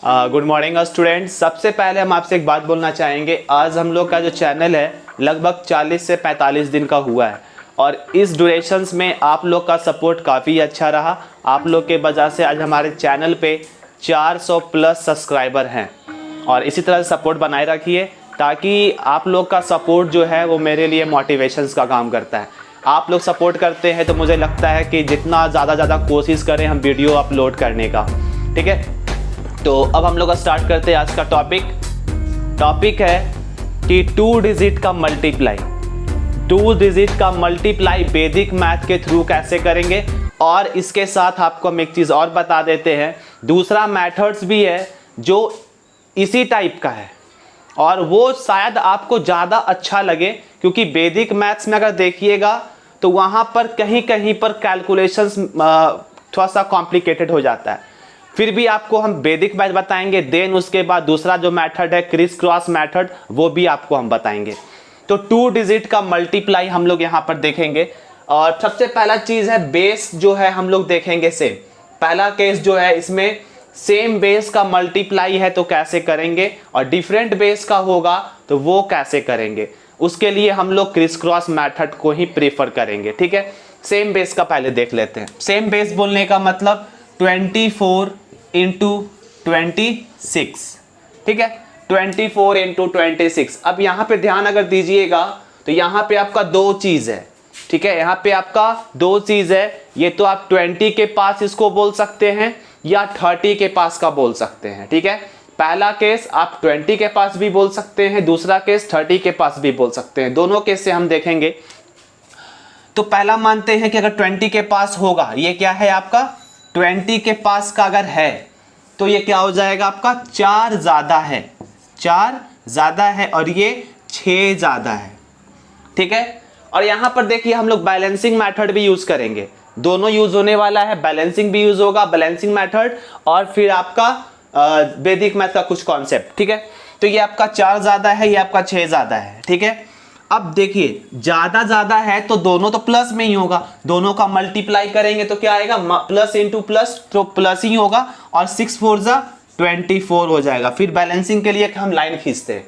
Good morning students. सबसे पहले हम आपसे एक बात बोलना चाहेंगे। आज हम लोग का जो चैनल है लगभग 40 से 45 दिन का हुआ है और इस ड्यूरेशंस में आप लोग का सपोर्ट काफ़ी अच्छा रहा। आप लोग के वजह से आज हमारे चैनल पे 400 प्लस सब्सक्राइबर हैं और इसी तरह सपोर्ट बनाए रखिए ताकि आप लोग का सपोर्ट जो है वो मेरे लिए मोटिवेशंस का काम करता है। आप लोग सपोर्ट करते हैं तो मुझे लगता है कि जितना ज़्यादा कोशिश करें हम वीडियो अपलोड करने का। ठीक है, तो अब हम लोग स्टार्ट करते हैं। आज का टॉपिक है कि 2 डिजिट का मल्टीप्लाई। 2 डिजिट का मल्टीप्लाई वैदिक मैथ के थ्रू कैसे करेंगे, और इसके साथ आपको हम एक चीज़ और बता देते हैं, दूसरा मेथड्स भी है जो इसी टाइप का है और वो शायद आपको ज़्यादा अच्छा लगे, क्योंकि वैदिक मैथ्स में अगर देखिएगा तो वहाँ पर कहीं कहीं पर कैलकुलेशंस थोड़ा सा कॉम्प्लिकेटेड हो जाता है। फिर भी आपको हम वैदिक मैथ बताएंगे, देन उसके बाद दूसरा जो मेथड है क्रिस क्रॉस मेथड, वो भी आपको हम बताएंगे। तो 2 डिजिट का मल्टीप्लाई हम लोग यहाँ पर देखेंगे। और सबसे पहला चीज़ है बेस जो है हम लोग देखेंगे सेम। पहला केस जो है इसमें सेम बेस का मल्टीप्लाई है तो कैसे करेंगे, और डिफरेंट बेस का होगा तो वो कैसे करेंगे। उसके लिए हम लोग क्रिस क्रॉस मेथड को ही प्रेफर करेंगे। ठीक है, सेम बेस का पहले देख लेते हैं। सेम बेस बोलने का मतलब 24 इंटू 26। ठीक है, 24 इंटू 26। अब यहाँ पे ध्यान अगर दीजिएगा तो यहाँ पे आपका 2 चीज़ है। ठीक है, यहाँ पे आपका 2 चीज़ है। ये तो आप 20 के पास इसको बोल सकते हैं या 30 के पास का बोल सकते हैं। ठीक है, पहला केस आप 20 के पास भी बोल सकते हैं, दूसरा केस 30 के पास भी बोल सकते हैं। दोनों केस से हम देखेंगे। तो पहला मानते हैं कि अगर 20 के पास होगा, ये क्या है आपका 20 के पास का अगर है तो ये क्या हो जाएगा आपका 4 ज़्यादा है, 4 ज़्यादा है और ये 6 ज़्यादा है। ठीक है, और यहाँ पर देखिए हम लोग बैलेंसिंग मेथड भी यूज़ करेंगे। दोनों यूज़ होने वाला है, बैलेंसिंग भी यूज़ होगा, बैलेंसिंग मेथड और फिर आपका वैदिक मैथ का कुछ कॉन्सेप्ट। ठीक है, तो ये आपका 4 ज़्यादा है, ये आपका 6 ज़्यादा है। ठीक है, अब देखिए ज़्यादा है तो दोनों तो प्लस में ही होगा, दोनों का मल्टीप्लाई करेंगे तो क्या आएगा प्लस इंटू प्लस, तो प्लस ही होगा और 6 4 जा 24 हो जाएगा। फिर बैलेंसिंग के लिए हम लाइन खींचते हैं।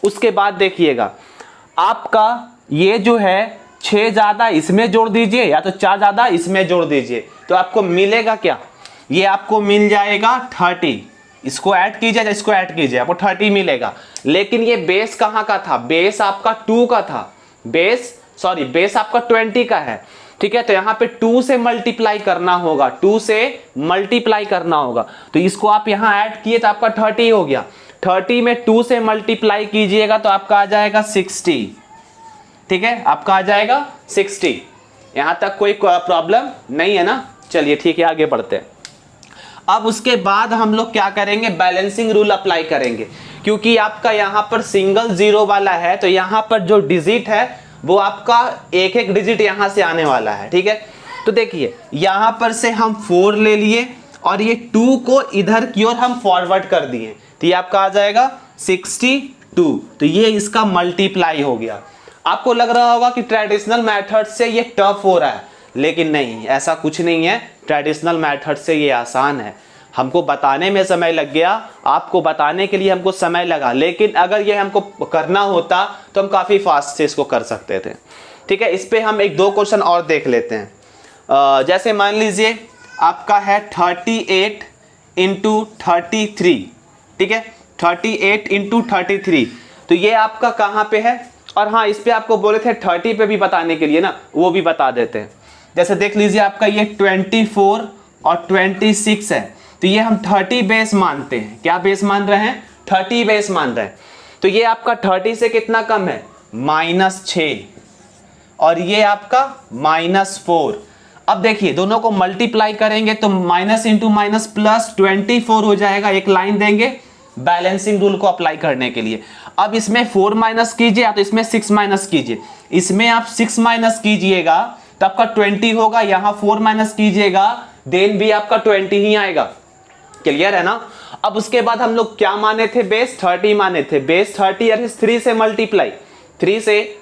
उसके बाद देखिएगा आपका ये जो है 6 ज़्यादा इसमें जोड़ दीजिए या तो 4 ज़्यादा इसमें जोड़ दीजिए, तो आपको मिलेगा क्या, ये आपको मिल जाएगा 30। इसको ऐड कीजिए या इसको ऐड कीजिए, आपको 30 मिलेगा। लेकिन ये बेस कहाँ का था, बेस आपका 2 का था, बेस आपका 20 का है। ठीक है, तो यहाँ पे 2 से मल्टीप्लाई करना होगा, 2 से मल्टीप्लाई करना होगा। तो इसको आप यहाँ ऐड किए तो आपका 30 हो गया। 30 में 2 से मल्टीप्लाई कीजिएगा तो आपका आ जाएगा 60। ठीक है, आपका आ जाएगा 60। यहाँ तक कोई प्रॉब्लम नहीं है ना। चलिए ठीक है, आगे बढ़ते हैं। अब उसके बाद हम लोग क्या करेंगे, बैलेंसिंग रूल अप्लाई करेंगे, क्योंकि आपका यहाँ पर सिंगल जीरो वाला है तो यहाँ पर जो डिजिट है वो आपका एक डिजिट यहाँ से आने वाला है। ठीक है, तो देखिए यहाँ पर से हम 4 ले लिए और ये 2 को इधर की ओर हम फॉरवर्ड कर दिए, तो ये आपका आ जाएगा 62। तो ये इसका मल्टीप्लाई हो गया। आपको लग रहा होगा कि ट्रेडिशनल मेथड से ये टफ हो रहा है, लेकिन नहीं, ऐसा कुछ नहीं है। ट्रेडिशनल मेथड से ये आसान है। हमको बताने में समय लग गया, आपको बताने के लिए हमको समय लगा, लेकिन अगर ये हमको करना होता तो हम काफ़ी फास्ट से इसको कर सकते थे। ठीक है, इस पे हम 1-2 क्वेश्चन और देख लेते हैं। जैसे मान लीजिए आपका है 38 इंटू 33। ठीक है, 38 इंटू 33, तो ये आपका कहाँ पे है। और हाँ, इस पे आपको बोले थे 30 पे भी बताने के लिए ना, वो भी बता देते हैं। जैसे देख लीजिए आपका ये 24 और 26 है, तो ये हम 30 बेस मानते हैं। क्या बेस मान रहे हैं, 30 बेस मान रहे हैं। तो ये आपका 30 से कितना कम है, -6, और ये आपका -4। अब देखिए दोनों को मल्टीप्लाई करेंगे तो माइनस इंटू माइनस प्लस 24 हो जाएगा। एक लाइन देंगे बैलेंसिंग रूल को अप्लाई करने के लिए। अब इसमें 4 माइनस कीजिए या तो इसमें 6 माइनस कीजिए। इसमें आप 6 माइनस कीजिएगा तो आपका 20 होगा, यहाँ 4 माइनस कीजिएगा देन भी आपका 20 ही आएगा। क्लियर है ना। अब उसके बाद हम लोग क्या माने थे, बेस 30 माने थे। बेस 30 यानी 3 से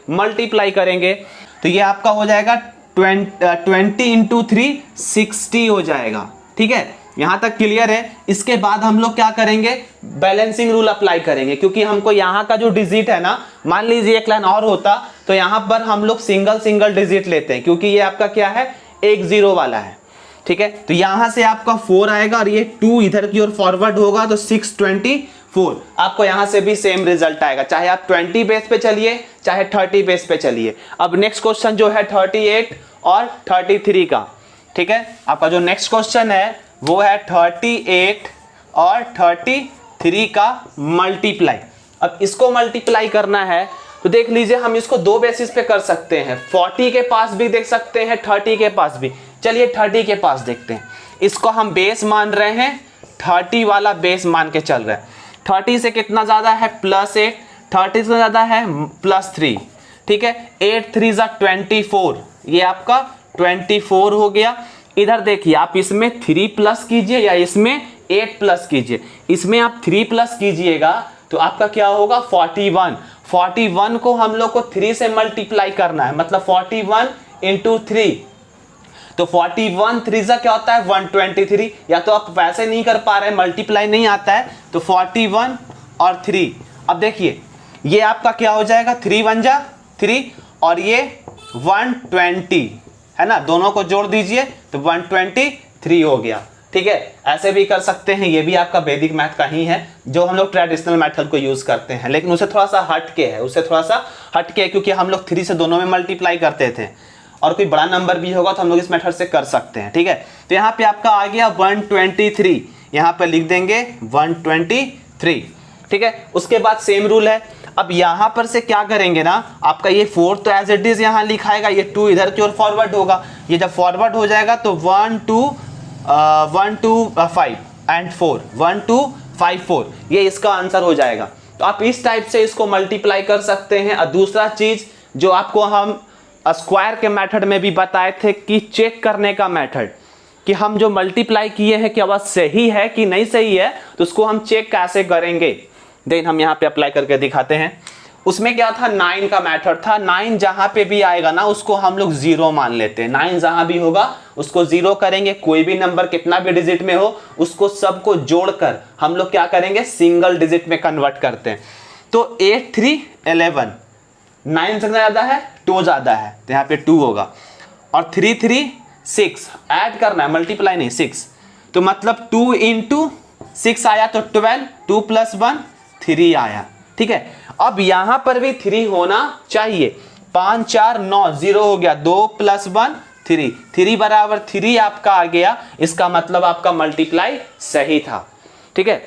मल्टीप्लाई करेंगे तो ये आपका हो जाएगा 20 इंटू 3 60 हो जाएगा। ठीक है, यहाँ तक क्लियर है। इसके बाद हम लोग क्या करेंगे, बैलेंसिंग रूल अप्लाई करेंगे, क्योंकि हमको यहाँ का जो डिजिट है ना, मान लीजिए एक लाइन और होता तो यहाँ पर हम लोग सिंगल सिंगल डिजिट लेते हैं, क्योंकि ये आपका क्या है, एक जीरो वाला है, ठीक है। तो यहाँ से आपका 4 आएगा और ये 2 इधर की ओर फॉरवर्ड होगा तो 624, आपको यहाँ से भी सेम रिजल्ट आएगा, चाहे आप 20 बेस पे चलिए चाहे 30 बेस पे चलिए। अब नेक्स्ट क्वेश्चन जो है 38 और 33 का, ठीक है। आपका जो नेक्स्ट क्वेश्चन है वो है 38 और 33 का मल्टीप्लाई। अब इसको मल्टीप्लाई करना है तो देख लीजिए, हम इसको दो बेसिस पे कर सकते हैं, 40 के पास भी देख सकते हैं, 30 के पास भी। चलिए 30 के पास देखते हैं। इसको हम बेस मान रहे हैं, 30 वाला बेस मान के चल रहा है। 30 से कितना ज्यादा है, +8, 30 से ज्यादा है +3, ठीक है। 8 3 24, ये आपका 24 हो गया। इधर देखिए, आप इसमें 3 प्लस कीजिए या इसमें 8 प्लस कीजिए। इसमें आप 3 प्लस कीजिएगा तो आपका क्या होगा, 41। 41 को हम लोग को 3 से मल्टीप्लाई करना है, मतलब 41 × 3, तो 41 3 क्या होता है, 123। या तो आप वैसे नहीं कर पा रहे हैं, मल्टीप्लाई नहीं आता है, तो 41 और 3। अब देखिए ये आपका क्या हो जाएगा, 3 1 जा 3 और ये 120 है ना, दोनों को जोड़ दीजिए तो 123 हो गया, ठीक है। ऐसे भी कर सकते हैं, ये भी आपका वैदिक मैथ का ही है, जो हम लोग ट्रेडिशनल मेथड को यूज करते हैं, लेकिन उससे थोड़ा सा हटके है, क्योंकि हम लोग 3 से दोनों में मल्टीप्लाई करते थे, और कोई बड़ा नंबर भी होगा तो हम लोग इस मेथड से कर सकते हैं, ठीक है। तो यहाँ पे आपका आ गया 123, यहाँ पे लिख देंगे 123, ठीक है। उसके बाद सेम रूल है। अब यहाँ पर से क्या करेंगे ना, आपका ये 4 तो एज इट इज यहाँ लिखाएगा, ये 2 इधर की ओर फॉरवर्ड होगा, ये जब फॉरवर्ड हो जाएगा तो 1 2 5 एंड 4 1 2 5 4, ये इसका आंसर हो जाएगा। तो आप इस टाइप से इसको मल्टीप्लाई कर सकते हैं। और दूसरा चीज जो आपको हम स्क्वायर के मेथड में भी बताए थे कि चेक करने का मेथड, कि हम जो मल्टीप्लाई किए हैं क्या वह सही है कि नहीं सही है, तो उसको हम चेक कैसे करेंगे, देन हम यहाँ पे अप्लाई करके दिखाते हैं। उसमें क्या था, 9 का मेथड था। 9 जहां पे भी आएगा ना उसको हम लोग 0 मान लेते हैं, 9 जहां भी होगा उसको 0 करेंगे। कोई भी नंबर कितना भी डिजिट में हो उसको सबको जोड़कर हम लोग क्या करेंगे, सिंगल डिजिट में कन्वर्ट करते हैं। तो 8 3 11, 9 से ज्यादा है, 2 ज्यादा है, तो यहाँ पे 2 होगा। और 3 3 6, ऐड करना है, मल्टीप्लाई नहीं, 6, तो मतलब 2 × 6 आया तो 12, 2 + 1 3 आया, ठीक है। अब यहां पर भी 3 होना चाहिए, 5 4 9 0 हो गया, 2 + 1 3, 3 बराबर 3 आपका आ गया, इसका मतलब आपका मल्टीप्लाई सही था, ठीक है।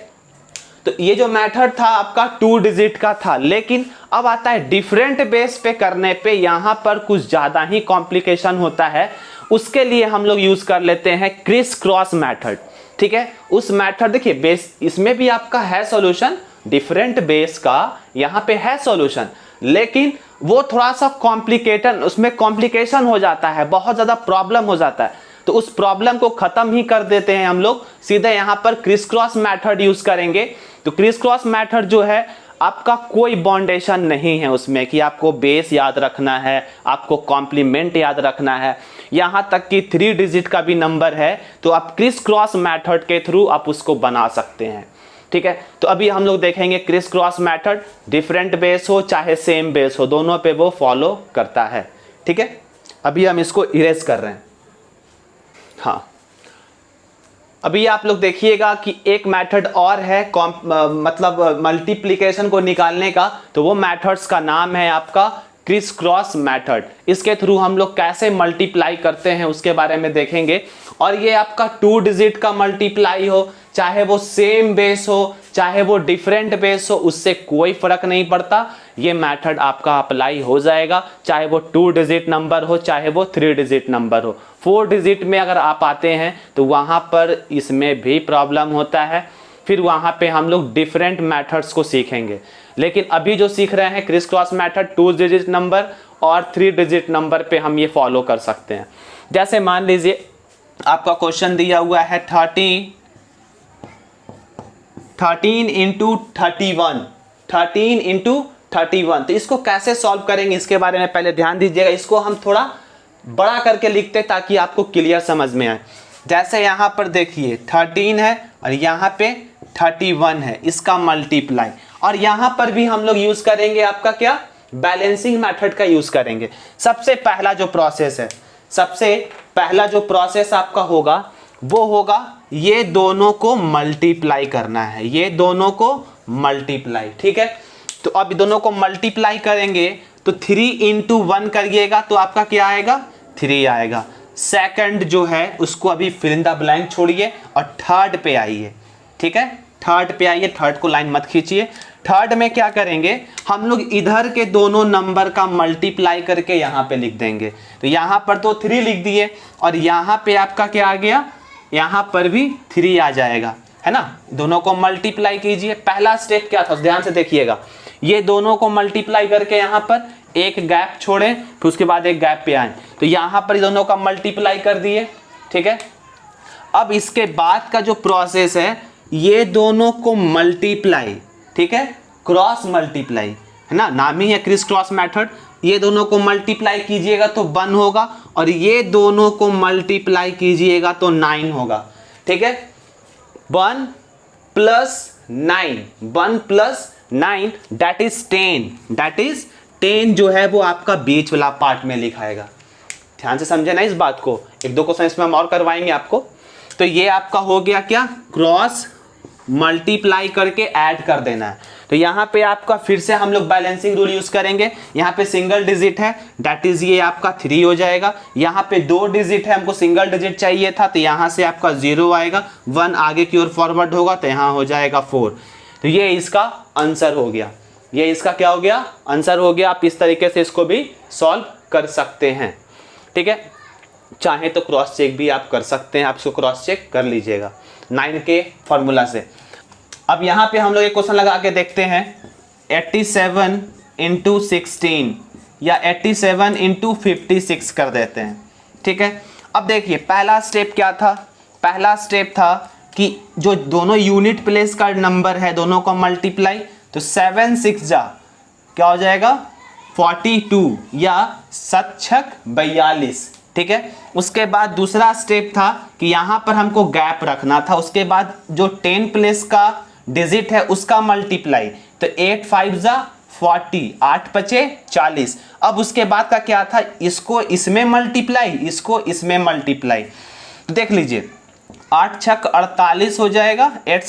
तो ये जो मेथड था आपका 2 डिजिट का था, लेकिन अब आता है डिफरेंट बेस पे करने पे यहां पर कुछ ज्यादा ही कॉम्प्लिकेशन होता है। उसके लिए हम लोग यूज कर लेते हैं क्रिस क्रॉस मेथड, ठीक है। उस मेथड देखिए, बेस इसमें भी आपका है सॉल्यूशन, डिफरेंट बेस का यहाँ पे है सॉल्यूशन, लेकिन वो थोड़ा सा कॉम्प्लिकेटेड, उसमें कॉम्प्लिकेशन हो जाता है, बहुत ज़्यादा प्रॉब्लम हो जाता है। तो उस प्रॉब्लम को ख़त्म ही कर देते हैं हम लोग, सीधे यहाँ पर क्रिस क्रॉस मेथड यूज़ करेंगे। तो क्रिस क्रॉस मेथड जो है आपका कोई बाउंडेशन नहीं है उसमें कि आपको बेस याद रखना है, आपको कॉम्प्लीमेंट याद रखना है, यहाँ तक कि 3 डिजिट का भी नंबर है तो आप क्रिस क्रॉस मेथड के थ्रू आप उसको बना सकते हैं, ठीक है। तो अभी हम लोग देखेंगे criss cross method, different base हो चाहे सेम बेस हो, दोनों पे वो फॉलो करता है, ठीक है। अभी हम इसको इरेज कर रहे हैं। हाँ, अभी आप लोग देखिएगा कि एक मेथड और है मतलब मल्टीप्लिकेशन को निकालने का, तो वो मेथड्स का नाम है आपका क्रिस क्रॉस मेथड। इसके थ्रू हम लोग कैसे मल्टीप्लाई करते हैं उसके बारे में देखेंगे। और ये आपका 2 डिजिट का मल्टीप्लाई हो, चाहे वो सेम बेस हो चाहे वो डिफरेंट बेस हो, उससे कोई फर्क नहीं पड़ता, ये मेथड आपका अप्लाई हो जाएगा, चाहे वो 2 डिजिट नंबर हो चाहे वो 3 डिजिट नंबर हो। 4 डिजिट में अगर आप आते हैं तो वहाँ पर इसमें भी प्रॉब्लम होता है, फिर वहाँ पे हम लोग डिफरेंट मेथड्स को सीखेंगे। लेकिन अभी जो सीख रहे हैं criss cross method, 2 digit number और 3 डिजिट नंबर पे हम ये फॉलो कर सकते हैं। जैसे मान लीजिए आपका क्वेश्चन दिया हुआ है 13 × 31, 13 × 31, तो इसको कैसे सॉल्व करेंगे इसके बारे में पहले ध्यान दीजिएगा। इसको हम थोड़ा बड़ा करके लिखते ताकि आपको क्लियर समझ में आए। जैसे यहाँ पर देखिए 13 है और यहाँ पे 31 है, इसका मल्टीप्लाई। और यहाँ पर भी हम लोग यूज करेंगे आपका क्या, बैलेंसिंग मेथड का यूज करेंगे। सबसे पहला जो प्रोसेस है, सबसे पहला जो प्रोसेस आपका होगा वो होगा ये दोनों को मल्टीप्लाई करना है, ये दोनों को मल्टीप्लाई, ठीक है। तो अब दोनों को मल्टीप्लाई करेंगे तो 3 इंटू 1 करिएगा तो आपका क्या आएगा, 3 आएगा। सेकंड जो है उसको अभी फिल इन द ब्लैंक छोड़िए और थर्ड पे आइए, ठीक है, थर्ड पे आइए, थर्ड को लाइन मत खींचिए। थर्ड में क्या करेंगे, हम लोग इधर के दोनों नंबर का मल्टीप्लाई करके यहाँ पे लिख देंगे। तो यहाँ पर तो 3 लिख दिए और यहाँ पे आपका क्या आ गया, यहाँ पर भी 3 आ जाएगा, है ना। दोनों को मल्टीप्लाई कीजिए। पहला स्टेप क्या था ध्यान से देखिएगा, ये दोनों को मल्टीप्लाई करके यहाँ पर एक गैप छोड़े, फिर उसके बाद एक गैप पे आए, तो यहाँ पर दोनों का मल्टीप्लाई कर दिए, ठीक है। अब इसके बाद का जो प्रोसेस है, ये दोनों को मल्टीप्लाई, ठीक है, क्रॉस मल्टीप्लाई, है ना, नाम ही है क्रिस क्रॉस मेथड। ये दोनों को मल्टीप्लाई कीजिएगा तो 1 होगा और ये दोनों को मल्टीप्लाई कीजिएगा तो 9 होगा, ठीक है। 1 + 9, 1 + 9 दैट इज 10, दैट इज 10 जो है वो आपका बीच वाला पार्ट में लिखाएगा। ध्यान से समझे ना इस बात को, एक दो क्वेश्चन इसमें हम और करवाएंगे आपको। तो ये आपका हो गया क्या, क्रॉस मल्टीप्लाई करके ऐड कर देना है। तो यहाँ पे आपका फिर से हम लोग बैलेंसिंग रूल यूज करेंगे। यहाँ पे सिंगल डिजिट है, दैट इज ये आपका 3 हो जाएगा। यहाँ पे 2 डिजिट है, हमको सिंगल डिजिट चाहिए था, तो यहाँ से आपका 0 आएगा, 1 आगे की ओर फॉरवर्ड होगा तो यहाँ हो जाएगा 4। तो ये इसका आंसर हो गया, ये इसका क्या हो गया, आंसर हो गया। आप इस तरीके से इसको भी सॉल्व कर सकते हैं, ठीक है। चाहे तो क्रॉस चेक भी आप कर सकते हैं, आप इसको क्रॉस चेक कर लीजिएगा 9 के फॉर्मूला से। अब यहाँ पे हम लोग एक क्वेश्चन लगा के देखते हैं, 87 × 16 या 87 × 56 कर देते हैं, ठीक है। अब देखिए पहला स्टेप क्या था, पहला स्टेप था कि जो दोनों यूनिट प्लेस का नंबर है दोनों को मल्टीप्लाई, तो 7 6 जा क्या हो जाएगा 42 या 7 6 42, ठीक है। उसके बाद दूसरा स्टेप था कि यहाँ पर हमको गैप रखना था, उसके बाद जो 10 प्लेस का डिजिट है उसका मल्टीप्लाई, तो 8 5 जा 40, 8 5 40। अब उसके बाद का क्या था, इसको इसमें मल्टीप्लाई, इसको इसमें मल्टीप्लाई। तो देख लीजिए 8 6 48 हो जाएगा, 8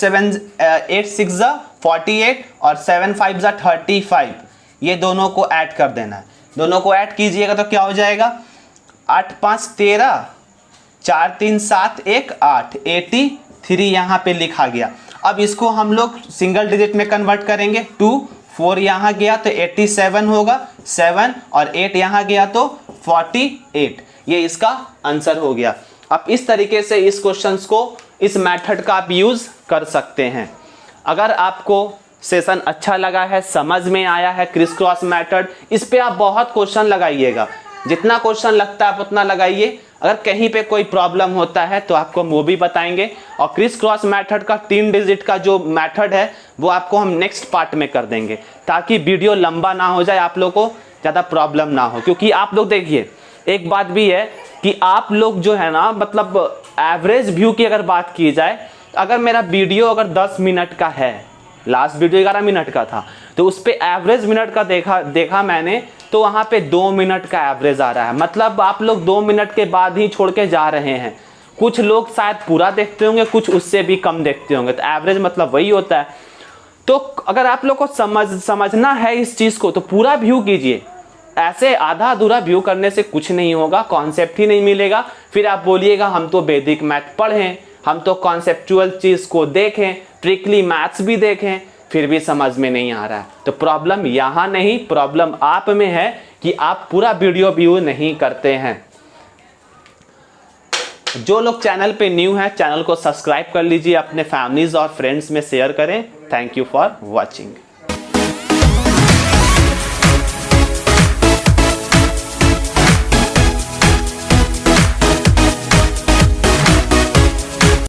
6 जा 48 और 7 5 जा 35। ये दोनों को ऐड कर देना है, दोनों को ऐड कीजिएगा तो क्या हो जाएगा 8 5 13, 4 3 7 1 8, 83 यहाँ पे लिखा गया। अब इसको हम लोग सिंगल डिजिट में कन्वर्ट करेंगे, 2 4 यहाँ गया तो 87 होगा, 7 और 8 यहाँ गया तो 48। ये इसका आंसर हो गया। अब इस तरीके से इस क्वेश्चंस को, इस मेथड का आप यूज कर सकते हैं। अगर आपको सेशन अच्छा लगा है, समझ में आया है क्रिस क्रॉस मेथड, इस पे आप बहुत क्वेश्चन लगाइएगा, जितना क्वेश्चन लगता है आप उतना लगाइए। अगर कहीं पे कोई प्रॉब्लम होता है तो आपको हम वो भी बताएंगे। और क्रिस क्रॉस मेथड का 3 डिजिट का जो मेथड है वो आपको हम नेक्स्ट पार्ट में कर देंगे, ताकि वीडियो लंबा ना हो जाए, आप लोग को ज़्यादा प्रॉब्लम ना हो। क्योंकि आप लोग देखिए एक बात भी है कि आप लोग जो है ना, मतलब एवरेज व्यू की अगर बात की जाए, अगर मेरा वीडियो अगर 10 मिनट का है, लास्ट वीडियो 11 मिनट का था, तो उस पर एवरेज मिनट का देखा मैंने, तो वहाँ पे 2 मिनट का एवरेज आ रहा है। मतलब आप लोग 2 मिनट के बाद ही छोड़ के जा रहे हैं। कुछ लोग शायद पूरा देखते होंगे, कुछ उससे भी कम देखते होंगे, तो एवरेज मतलब वही होता है। तो अगर आप लोग को समझना है इस चीज़ को तो पूरा व्यू कीजिए। ऐसे आधा अधूरा व्यू करने से कुछ नहीं होगा, कॉन्सेप्ट ही नहीं मिलेगा। फिर आप बोलिएगा हम तो वैदिक मैथ पढ़ें, हम तो कॉन्सेप्चुअल चीज़ को देखें, ट्रिकली मैथ्स भी देखें, फिर भी समझ में नहीं आ रहा है। तो प्रॉब्लम यहाँ नहीं, प्रॉब्लम आप में है कि आप पूरा वीडियो व्यू नहीं करते हैं। जो लोग चैनल पे न्यू हैं, चैनल को सब्सक्राइब कर लीजिए, अपने फैमिलीज और फ्रेंड्स में शेयर करें। Thank you for watching.